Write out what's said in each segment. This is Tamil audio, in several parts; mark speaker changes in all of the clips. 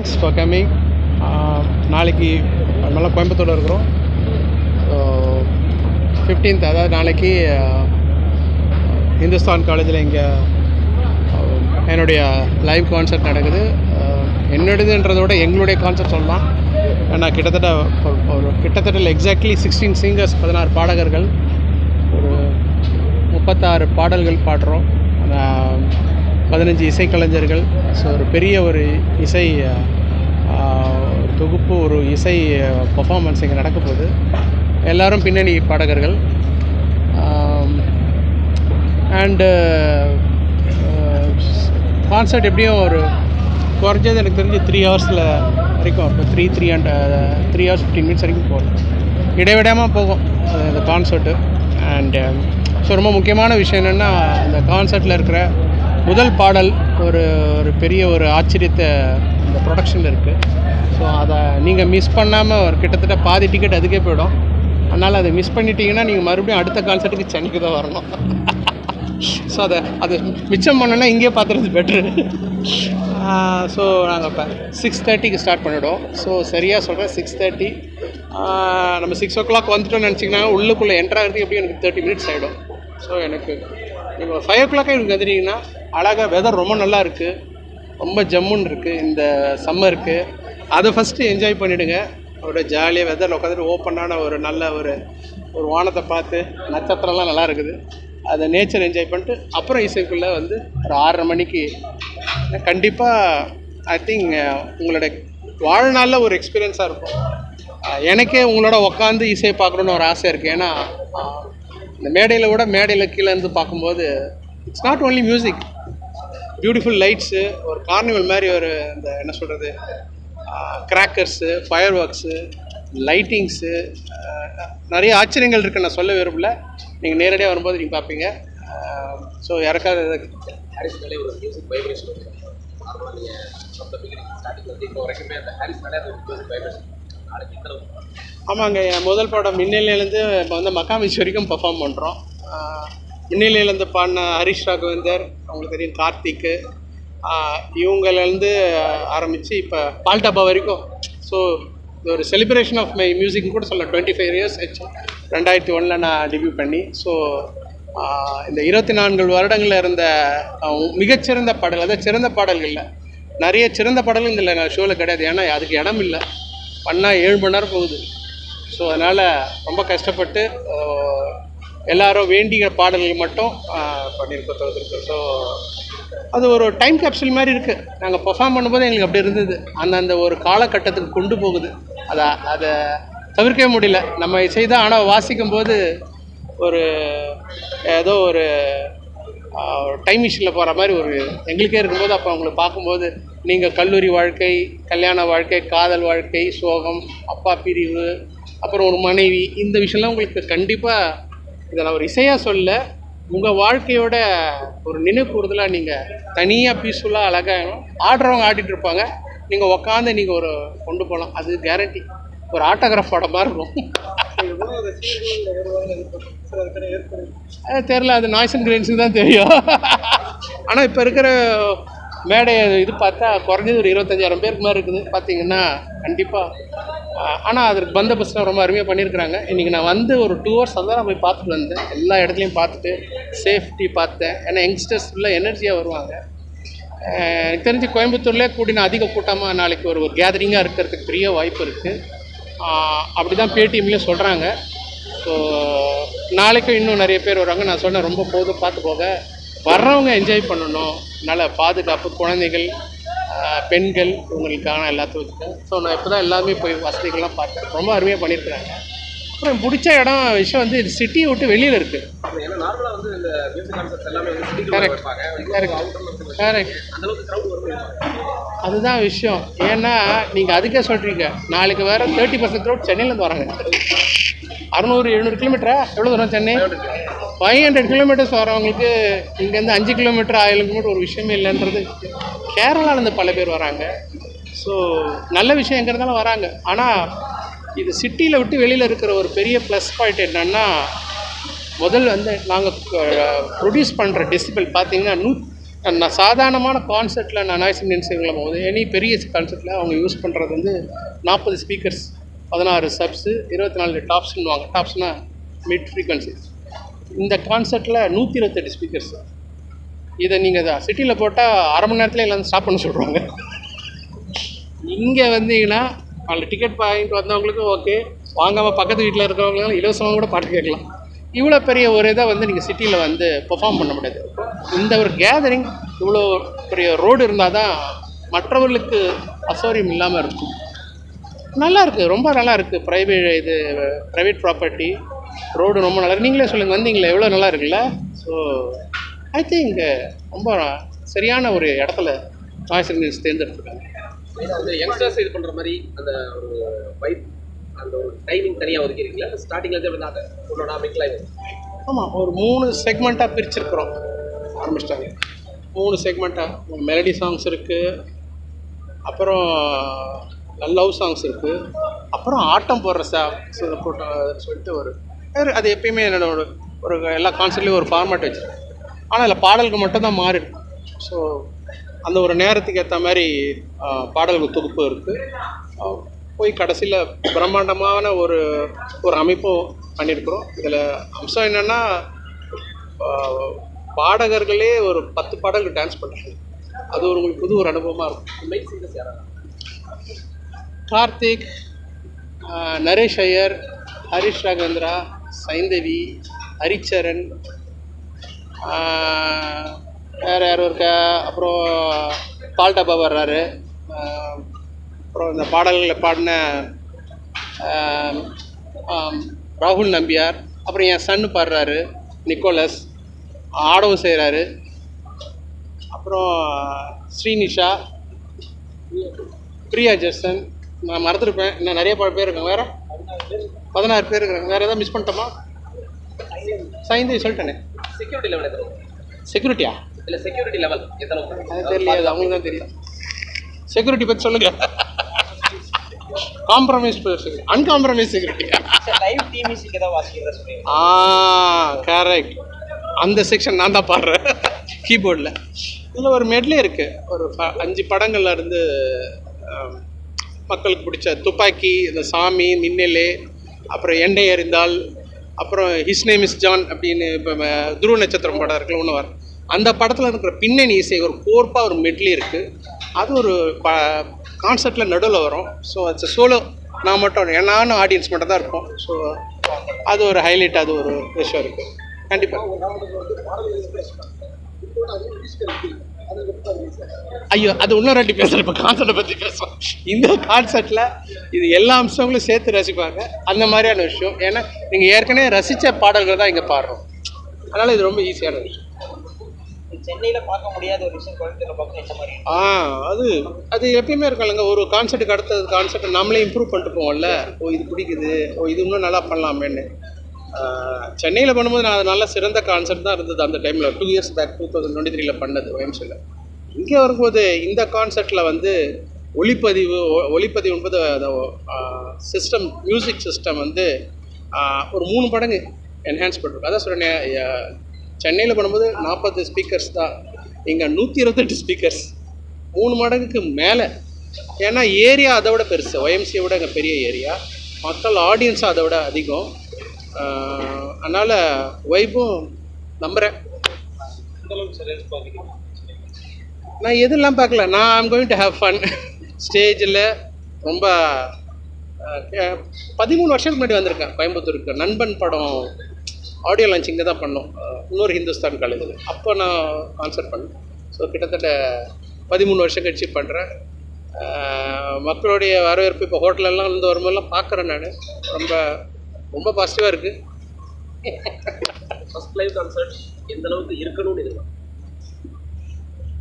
Speaker 1: Thanks for coming. நாளைக்கு நம்மளாம் கோயம்புத்தூரில் இருக்கிறோம். 15th அதாவது நாளைக்கு இந்துஸ்தான் காலேஜில் இங்கே என்னுடைய லைவ் கான்சர்ட் நடக்குது. என்னுடையதுன்றதை விட எங்களுடைய கான்சர்ட் சொல்லலாம். நான் கிட்டத்தட்ட எக்ஸாக்ட்லி 16 சிங்கர்ஸ், 16 பாடகர்கள், ஒரு 36 பாடல்கள் பாடுறோம். 15 இசைக்கலைஞர்கள். ஸோ ஒரு பெரிய ஒரு இசை தொகுப்பு, ஒரு இசை பர்ஃபார்மன்ஸ் இங்கே நடக்க போகுது. எல்லோரும் பின்னணி பாடகர்கள். அண்டு கான்சர்ட் எப்படியும் ஒரு குறைஞ்சது எனக்கு தெரிஞ்சு 3 ஹவர்ஸில் வரைக்கும் இருக்கும். 3 hours 15 minutes வரைக்கும் போகும். இடைவிடாமல் போகும் இந்த கான்சர்ட்டு. அண்டு ஸோ ரொம்ப முக்கியமான விஷயம் என்னென்னா, அந்த கான்சர்ட்டில் இருக்கிற முதல் பாடல் ஒரு பெரிய ஒரு ஆச்சரியத்தை இந்த ப்ரொடக்ஷனில் இருக்குது. ஸோ அதை நீங்கள் மிஸ் பண்ணாமல் ஒரு கிட்டத்தட்ட பாதி டிக்கெட் அதுக்கே போயிடும். அதனால் அதை மிஸ் பண்ணிட்டீங்கன்னா நீங்கள் மறுபடியும் அடுத்த கான்சர்ட்டுக்கு சென்னைக்கு தான் வரணும். ஸோ அதை மிச்சம் பண்ணோன்னா இங்கேயே பார்த்துறது பெட்ரு. ஸோ நாங்கள் இப்போ 6:30க்கு ஸ்டார்ட் பண்ணிவிடுவோம். ஸோ சரியாக சொல்கிறேன், 6:30. நம்ம 6 o'clock வந்துட்டோம்னு நினச்சிங்கன்னா உள்ளுக்குள்ளே என்ட்ராகிறதுக்கு எப்படியும் எனக்கு 30 minutes ஆகிடும். ஸோ எனக்கு நீங்கள் 5 o'clock எனக்கு வந்துட்டீங்கன்னா அழகாக வெதர் ரொம்ப நல்லா இருக்குது, ரொம்ப ஜம்முன்னு இருக்குது இந்த சம்மருக்கு. அதை ஃபஸ்ட்டு என்ஜாய் பண்ணிவிடுங்க. ஒரு ஜாலியாக வெதரில் உட்காந்துட்டு ஓப்பனான ஒரு நல்ல ஒரு வானத்தை பார்த்து, நட்சத்திரம்லாம் நல்லா இருக்குது, அதை நேச்சர் என்ஜாய் பண்ணிட்டு அப்புறம் இசைக்குள்ளே வந்து ஒரு 6:30 மணிக்கு கண்டிப்பாக ஐ திங்க் உங்களோட வாழ்நாளில் ஒரு எக்ஸ்பீரியன்ஸாக இருக்கும். எனக்கே உங்களோட உட்காந்து இசையை பார்க்கணுன்னு ஒரு ஆசை இருக்குது. ஏன்னா இந்த மேடையில் விட மேடையில் கீழே இருந்து பார்க்கும்போது it's not only music, beautiful lights, ஒரு கார்னிவல் மாதிரி ஒரு இந்த என்ன சொல்கிறது, கிராக்கர்ஸு, ஃபயர் ஒர்க்ஸு, லைட்டிங்ஸு, நிறைய ஆச்சரியங்கள் இருக்குது. நான் சொல்ல விரும்பல, நீங்கள் நேரடியாக வரும்போது நீங்கள் பார்ப்பீங்க. ஸோ யாருக்காவது ஒரு மியூசிக் வைப்ரேஷன் ஆமாங்க. என் முதல் படம் மின்னலையிலேருந்து இப்போ வந்து மக்காமிச் வரைக்கும் பர்ஃபார்ம் பண்ணுறோம். மின்னலையிலேருந்து பாடின ஹரிஷ் ராகவேந்தர், அவங்களுக்கு தெரியும், கார்த்திக்கு, இவங்கலேருந்து ஆரம்பித்து இப்போ பால்டாபா வரைக்கும். ஸோ இது ஒரு செலிப்ரேஷன் ஆஃப் மை மியூசிக்னு கூட சொல்லலாம். 25 years ஆச்சு. 2001 நான் டெபியூ பண்ணி. ஸோ இந்த 24 வருடங்களில் இருந்த மிகச்சிறந்த பாடல், அதாவது சிறந்த பாடல்களில் நிறைய சிறந்த பாடல்கள் இல்லை நான் ஷோவில் கிடையாது. ஏன்னா அதுக்கு இடம் இல்லை, பண்ணால் 7 மணி நேரம் போகுது. ஸோ அதனால் ரொம்ப கஷ்டப்பட்டு எல்லாரும் வேண்டிய பாடல்கள் மட்டும் பண்ணியிருக்கோம். ஸோ அது ஒரு டைம் கேப்சூல் மாதிரி இருக்குது. நாங்கள் பர்ஃபார்ம் பண்ணும்போது எங்களுக்கு அப்படி இருந்தது. அந்த ஒரு காலகட்டத்துக்கு கொண்டு போகுது. அதை தவிர்க்கவே முடியல. நம்ம இசைதான், ஆனால் வாசிக்கும் போது ஒரு ஏதோ ஒரு டைம் மிஷினில் போகிற மாதிரி ஒரு எங்களுக்கே இருக்கும்போது, அப்போ அவங்களை பார்க்கும்போது நீங்கள் கல்லூரி வாழ்க்கை, கல்யாண வாழ்க்கை, காதல் வாழ்க்கை, சோகம், அப்பா பிரிவு, அப்புறம் ஒரு மனைவி, இந்த விஷயம்லாம் உங்களுக்கு கண்டிப்பாக இதை நான் ஒரு இசையாக சொல்ல, உங்கள் வாழ்க்கையோட ஒரு நினைவு கூறுதலாக நீங்கள் தனியாக பீஸ்ஃபுல்லாக அழகாக ஆடுறவங்க ஆடிட்டு இருப்பாங்க, நீங்கள் உக்காந்து நீங்கள் ஒரு கொண்டு போகலாம். அது கேரண்டி. ஒரு ஆட்டோகிராஃப் படம் மாதிரி இருக்கும். தெரில, அது நாய்ஸ் அண்ட் கிரெயின்ஸுக்கு தான் தெரியும். ஆனால் இப்போ இருக்கிற மேடை இது பார்த்தா குறைஞ்சது ஒரு 25,000 பேருக்கு மாதிரி இருக்குது பார்த்தீங்கன்னா கண்டிப்பாக. ஆனால் அதற்கு பந்தோபஸ்லாம் ரொம்ப அருமையாக பண்ணியிருக்கிறாங்க. இன்றைக்கி நான் வந்து ஒரு 2 hours அதான் போய் பார்த்துட்டு வந்தேன். எல்லா இடத்துலையும் பார்த்துட்டு சேஃப்டி பார்த்தேன். ஏன்னா யங்ஸ்டர்ஸ் ஃபுல்லாக எனர்ஜியாக வருவாங்க. எனக்கு தெரிஞ்சு கோயம்புத்தூர்லேயே கூட்டின அதிக கூட்டமாக நாளைக்கு ஒரு கேதரிங்காக இருக்கிறதுக்கு பெரிய வாய்ப்பு இருக்குது. அப்படி தான் பேடிஎம்லேயும் சொல்கிறாங்க. ஸோ நாளைக்கும் இன்னும் நிறைய பேர் வருவாங்க. நான் சொன்னேன், ரொம்ப போதும், பார்த்து போக, வர்றவங்க என்ஜாய் பண்ணணும். அதனால் பாதுகாப்பு, குழந்தைகள், பெண்கள், இவங்களுக்கான எல்லாத்துக்கும். ஸோ நான் இப்போ தான் எல்லாமே போய் வசதிகள்லாம் பார்த்தேன். ரொம்ப அருமையாக பண்ணியிருக்கிறாங்க. அப்புறம் பிடிச்ச விஷயம் வந்து இது சிட்டியை விட்டு வெளியில் இருக்குது. கரெக்ட். அதுதான் விஷயம். ஏன்னா நீங்கள் அதுக்கே சொல்கிறீங்க, நாளைக்கு வேறு 30% க்ரௌட் சென்னையிலேருந்து வராங்க. 600-700 கிலோமீட்டரா? எவ்வளோ தூரம் சென்னை? 500 கிலோமீட்டர்ஸ் வரவங்களுக்கு இங்கேருந்து 5 கிலோமீட்டர் 1000 கிலோமீட்டர் ஒரு விஷயமே இல்லைன்றது. கேரளாவிலேருந்து பல பேர் வராங்க. ஸோ நல்ல விஷயம் எங்கே இருந்தாலும் வராங்க. ஆனால் இது சிட்டியில் விட்டு வெளியில் இருக்கிற ஒரு பெரிய ப்ளஸ் பாயிண்ட் என்னென்னா, முதல் வந்து நாங்கள் ப்ரொடியூஸ் பண்ணுற டெசிபிள் பார்த்திங்கன்னா நான் சாதாரணமான கான்செர்ட்டில் நான் நாய்ஸ் இன்டென்சிட்டியில் போகுது எனி பெரிய கான்செர்ட்டில் அவங்க யூஸ் பண்ணுறது வந்து 40 ஸ்பீக்கர்ஸ், 16 சப்ஸு, 24 டாப்ஸ்ன்னுவாங்க. டாப்ஸ்னால் மிட் ஃப்ரீக்வன்சி. இந்த கான்செர்ட்டில் 128 ஸ்பீக்கர்ஸ். இதை நீங்கள் சிட்டியில் போட்டால் அரை மணி நேரத்தில் எல்லாம் ஸ்டாப் பண்ண சொல்கிறாங்க. இங்கே வந்தீங்கன்னா அதில் டிக்கெட் வாங்கிட்டு வந்தவங்களுக்கு ஓகே, வாங்காமல் பக்கத்து வீட்டில் இருக்கிறவங்களும் இலவசமாக கூட பாட்டு கேட்கலாம். இவ்வளோ பெரிய ஒரு இதை வந்து நீங்கள் சிட்டியில் வந்து பெர்ஃபார்ம் பண்ண முடியாது. இந்த ஒரு கேதரிங் இவ்வளோ பெரிய ரோடு இருந்தால் தான் மற்றவர்களுக்கு அசௌரியம் இல்லாமல் இருக்கும். நல்லா இருக்குது, ரொம்ப நல்லா இருக்குது. ப்ரைவேட் ப்ராப்பர்ட்டி, ரோடு ரொம்ப நல்லா இருக்குது. நீங்களே சொல்லுங்கள், வந்தீங்களே எவ்வளோ நல்லா இருக்குல்ல. ஸோ ஐ திங்க் ரொம்ப சரியான ஒரு இடத்துல நாய்ஸ் இன்டென்சிட்டி தேர்ந்தெடுத்துருக்காங்க.
Speaker 2: அந்த யங்ஸ்டர்ஸ் இது பண்ணுற மாதிரி அந்த ஒரு வைப், அந்த ஒரு டைமிங் தனியாக ஒதுக்கிருக்கீங்களா? ஸ்டார்டிங்கில் அதை உங்களோட மிக்லாய்?
Speaker 1: ஆமாம், ஒரு 3 செக்மெண்ட்டாக பிரிச்சிருக்கிறோம். ஆரம்பிச்சிட்டாங்க 3 செக்மெண்ட்டாக. மெலடி சாங்ஸ் இருக்குது, அப்புறம் லவ் சாங்ஸ் இருக்குது, அப்புறம் ஆட்டம் போடுற சாங்ஸ் போட்டு சொல்லிட்டு ஒரு அது எப்பயுமே என்னோட ஒரு எல்லா கான்செர்ட்லேயும் ஒரு ஃபார்மேட் வச்சுருக்கேன். ஆனால் அதில் பாடலுக்கு மட்டும்தான் மாறி இருக்கும். ஸோ அந்த ஒரு நேரத்துக்கு ஏற்ற மாதிரி பாடல்கள் தொகுப்பு இருக்குது. போய் கடைசியில் பிரம்மாண்டமான ஒரு அமைப்பும் பண்ணியிருக்கிறோம். இதில் அம்சம் என்னென்னா பாடகர்களே ஒரு 10 பாடல்கள் டான்ஸ் பண்ணுறாங்க. அது உங்களுக்கு புது ஒரு அனுபவமாக இருக்கும். கார்த்திக், நரேஷ் ஐயர், ஹரிஷ் ராகவேந்திரா, சைந்தவி, ஹரிச்சரன், வேறு யாரும் இருக்கா, அப்புறம் பால்டப்பா வர்றாரு, அப்புறம் இந்த பாடல்களை பாடின ராகுல் நம்பியார், அப்புறம் என் சன்னு பாடுறாரு நிக்கோலஸ், ஆடவும் செய்கிறாரு, அப்புறம் ஸ்ரீனிஷா, பிரியா ஜெர்சன், நான் மறந்துருப்பேன், இன்னும் நிறைய பேர் இருக்காங்க. வேறு 16 பேர் இருக்கிறாங்க. வேறு எதாவது மிஸ் பண்ணிட்டோமா? சைந்தவி சொல்லிட்டேனே.
Speaker 2: செக்யூரிட்டி லெவல் எத்தனை?
Speaker 1: செக்யூரிட்டியா?
Speaker 2: இல்லை, செக்யூரிட்டி லெவல் எத்தனை?
Speaker 1: அது தெரியல, அது அவங்களுக்கு தான் தெரியும். செக்யூரிட்டி பற்றி சொல்லுங்கள். Compromise uncompromise security.
Speaker 2: Live team music ஏதாவது வாசிக்கிறதா சொல்றீங்க?
Speaker 1: கரெக்ட். அந்த செக்ஷன் நான் தான் பாடுறேன் கீபோர்டில். இதில் ஒரு மெட்லே இருக்குது. ஒரு 5 படங்கள்ல இருந்து மக்களுக்கு பிடிச்ச துப்பாக்கி, இந்த சாமி, மின்னலே, அப்புறம் எண்ணெய் எறிந்தால், அப்புறம் ஹிஸ் நேம் இஸ் ஜான் அப்படின்னு இப்போ துருவ நட்சத்திரம் படம் இருக்குல்ல, ஒன்று வரும். அந்த படத்தில் இருக்கிற பின்னணி இசை ஒரு கோர்ப்பாக ஒரு மெட்லி இருக்குது. அது ஒரு கான்செப்டில் நடுவில் வரும். ஸோ அது சோலோ, நான் மட்டும் நானும் ஆடியன்ஸ் மட்டும் தான் இருப்போம். ஸோ அது ஒரு ஹைலைட், அது ஒரு விஷயம் இருக்குது கண்டிப்பாக. ஐயோ, அது இன்னும் 2 பேசுகிறேன். இப்போ கான்செப்டை பற்றி பேசுவோம். இந்த கான்செப்டில் இது எல்லா அம்சங்களும் சேர்த்து ரசிப்பாங்க, அந்த மாதிரியான விஷயம். ஏன்னா நீங்கள் ஏற்கனவே ரசித்த பாடல்கள் தான் இங்கே பாடுறோம். அதனால் இது ரொம்ப ஈஸியான விஷயம்.
Speaker 2: சென்னையில் பார்க்க முடியாத ஒரு விஷயம் கோயம்புத்தூரில் பார்க்க இந்த மாதிரி
Speaker 1: அது எப்பயுமே இருக்கலங்க. ஒரு கான்செப்ட்டுக்கு அடுத்தது கான்செப்ட் நம்மளே இம்ப்ரூவ் பண்ணிட்டு போவோம்ல. இது பிடிக்குது, இது இன்னும் நல்லா பண்ணலாமேன்னு. சென்னையில் பண்ணும்போது நான் நல்ல சிறந்த கான்செப்ட் தான் இருந்தது அந்த டைமில். 2 இயர்ஸ் பேக் 2023 பண்ணது OMCல. இங்கே வரும்போது இந்த கான்செப்டில் வந்து ஒளிப்பதிவு என்பது சிஸ்டம், மியூசிக் சிஸ்டம் வந்து ஒரு 3 மடங்கு என்ஹான்ஸ் பண்ணிருக்கோம். அதான் சொல்கிறேன், சென்னையில் பண்ணும்போது 40 ஸ்பீக்கர்ஸ் தான், இங்கே 128 ஸ்பீக்கர்ஸ், 3 மடங்குக்கு மேலே. ஏன்னா ஏரியா அதை விட பெருசு, OMCயை விட இங்கே பெரிய ஏரியா, மக்கள் ஆடியன்ஸும் அதை விட அதிகம். அதனால் வைப்பும் நம்புகிறேன். நான் எதெல்லாம் பார்க்கல, நான் I'm going to have fun. ஸ்டேஜில் ரொம்ப 13 வருஷத்துக்கு முன்னாடி வந்திருக்கேன் கோயம்புத்தூருக்கு. நண்பன் படம் ஆடியோ லான்ச் இங்கே தான் பண்ணோம், இன்னொரு ஹிந்துஸ்தான் காலேஜில். அப்போ நான் கான்சர்ட் பண்ணேன். ஸோ கிட்டத்தட்ட 13 வருஷம் கழிச்சு பண்ணுறேன். மக்களுடைய வரவேற்பு இப்போ ஹோட்டலெல்லாம் இருந்து வரும்போதெல்லாம் பார்க்குறேன். நான் ரொம்ப ரொம்ப பாசிட்டிவாக இருக்குது.
Speaker 2: ஃபஸ்ட் லைவ் கான்சர்ட் எந்த அளவுக்கு இருக்கணும்னு இதுதான்.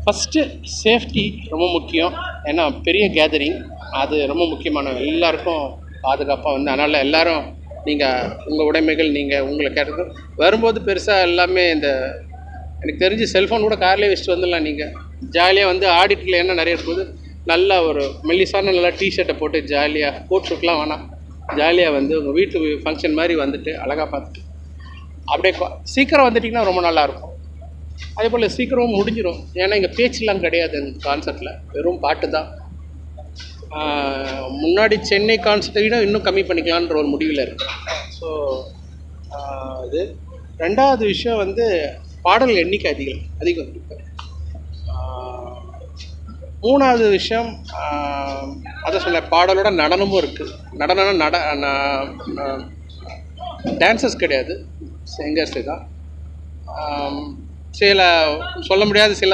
Speaker 1: ஃபஸ்ட்டு சேஃப்டி ரொம்ப முக்கியம். ஏன்னா பெரிய கேதரிங், அது ரொம்ப முக்கியமான. எல்லாருக்கும் பாதுகாப்பாக வந்து, அதனால் எல்லோரும் நீங்கள் உங்கள் உடைமைகள் நீங்கள் உங்களை கேட்டது வரும்போது பெருசாக எல்லாமே இந்த எனக்கு தெரிஞ்சு செல்ஃபோன் கூட கார்லேயே வச்சுட்டு வந்துடலாம். நீங்கள் ஜாலியாக வந்து ஆடிட்டில் என்ன நிறைய இருக்குது, நல்லா ஒரு மெல்லிசான நல்லா டிஷர்ட்டை போட்டு ஜாலியாக, கோட் ஷூட்லாம் வேணாம், ஜாலியாக வந்து உங்கள் வீட்டு ஃபங்க்ஷன் மாதிரி வந்துட்டு அழகாக பார்த்துட்டு அப்படியே சீக்கிரம் வந்துட்டிங்கன்னா ரொம்ப நல்லாயிருக்கும். அதே போல் சீக்கிரமும் முடிஞ்சிடும். ஏன்னா இங்கே பேச்செலாம் கிடையாது இந்த கான்சர்ட்டில், வெறும் பாட்டு தான். முன்னாடி சென்னை கான்சர்ட்டை விட இன்னும் கம்மி பண்ணிக்கலான்ற ஒரு முடிவில் இருக்குது. ஸோ இது 2வது விஷயம் வந்து பாடல் எண்ணிக்கை அதிகம் இருக்கு. 3வது விஷயம் அதை சொல்ல பாடலோட நடனமும் இருக்குது. நடனம்னா டான்சர்ஸ் கிடையாது, சிங்கர்ஸு தான். சில சொல்ல முடியாத சில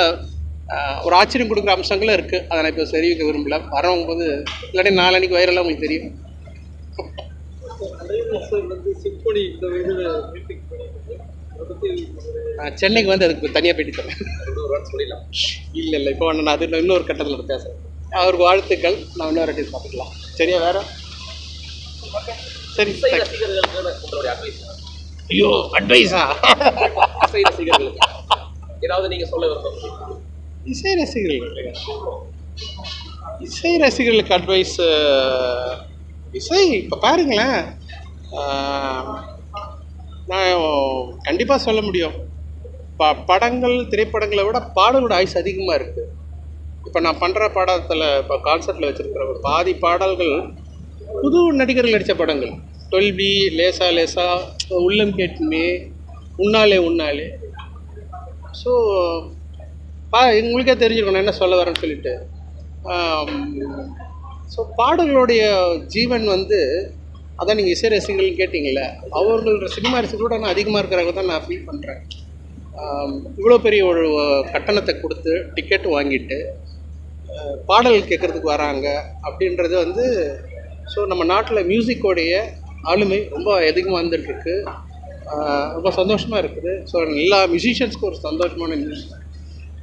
Speaker 1: ஒரு ஆச்சரியம் கொடுக்குற அம்சங்களும் இருக்குது. அதை நான் இப்போ தெரிவிக்க விரும்பல. வரவங்க வந்து இல்லாட்டி நாளைக்கு வைரலாக உங்களுக்கு தெரியும். சென்னைக்கு வந்து அதுக்கு தனியாக போயிட்டு தரேன். இல்லை இப்போ நான் அது இன்னொரு கட்டத்தில் பேசுகிறேன். அவருக்கு வாழ்த்துக்கள். நான் இன்னொரு வாட்டி பார்த்துக்கலாம். சரியா? வேற சரி. ஐயோ, அட்வைஸா?
Speaker 2: ஏதாவது நீங்கள் சொல்ல விரும்புகிறீங்க?
Speaker 1: இசை ரசிகர்களுக்கு அட்வைஸ். இசை இப்போ பாருங்களேன், நான் கண்டிப்பாக சொல்ல முடியும். படங்கள் திரைப்படங்களை விட பாடலோட ஆயுசு அதிகமாக இருக்குது. இப்போ நான் பண்ணுற படத்தில், இப்போ கான்சர்ட்டில் வச்சுருக்கிற ஒரு பாதி பாடல்கள் புது நடிகர்கள் நடித்த படங்கள். 12B, லேசா லேசா, உள்ளம் கேட்டுமே, உன்னாலே. ஸோ உங்களுக்கே தெரிஞ்சுக்கணும் என்ன சொல்ல வரேன்னு சொல்லிட்டு. ஸோ பாடல்களுடைய ஜீவன் வந்து அதான் நீங்கள் இசை ரசிகர்கள் கேட்டிங்கள, அவர்களோட சினிமா ரசிகர்களோட நான் அதிகமாக இருக்கிறாங்க தான் நான் ஃபீல் பண்ணுறேன். இவ்வளோ பெரிய ஒரு கட்டணத்தை கொடுத்து டிக்கெட் வாங்கிட்டு பாடல் கேட்குறதுக்கு வராங்க அப்படின்றது வந்து, ஸோ நம்ம நாட்டில் மியூசிக்கோடைய ஆளுமை ரொம்ப அதிகமாக வந்துட்டுருக்கு. ரொம்ப சந்தோஷமாக இருக்குது. ஸோ எல்லா மியூசிஷியன்ஸ்க்கும் ஒரு சந்தோஷமான நியூஸ்.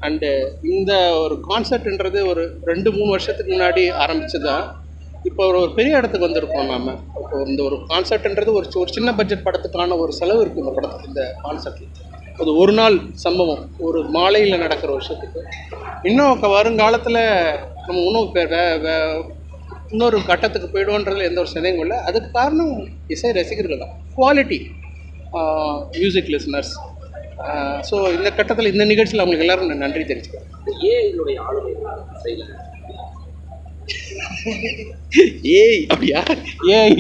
Speaker 1: அண்டு இந்த ஒரு கான்சர்ட்ன்றது ஒரு 2-3 வருஷத்துக்கு முன்னாடி ஆரம்பித்ததான் இப்போ ஒரு பெரிய இடத்துக்கு வந்திருக்கோம் நம்ம. இப்போ இந்த ஒரு கான்சர்ட்ன்றது ஒரு சின்ன பட்ஜெட் படத்துக்கான ஒரு செலவு இருக்குது இந்த படத்துக்கு. இந்த கான்சர்ட்டில் அது ஒரு நாள் சம்பவம், ஒரு மாலையில் நடக்கிற விஷயத்துக்கு. இன்னும் வருங்காலத்தில் நம்ம இன்னொரு கட்டத்துக்கு போய்டுவோன்றதுல எந்த ஒரு சந்தேகமும் இல்லை. அதுக்கு காரணம் இசை ரசிகர்கள் தான், குவாலிட்டி மியூசிக் லிசனர்ஸ். ஸோ இந்த கட்டத்தில் இந்த நிகழ்ச்சியில் அவங்களுக்கு எல்லாரும் நான் நன்றி தெரிவிச்சுக்கிறேன்.
Speaker 2: என்னுடைய ஆளுமை
Speaker 1: ஏய் அப்படியா? ஏய்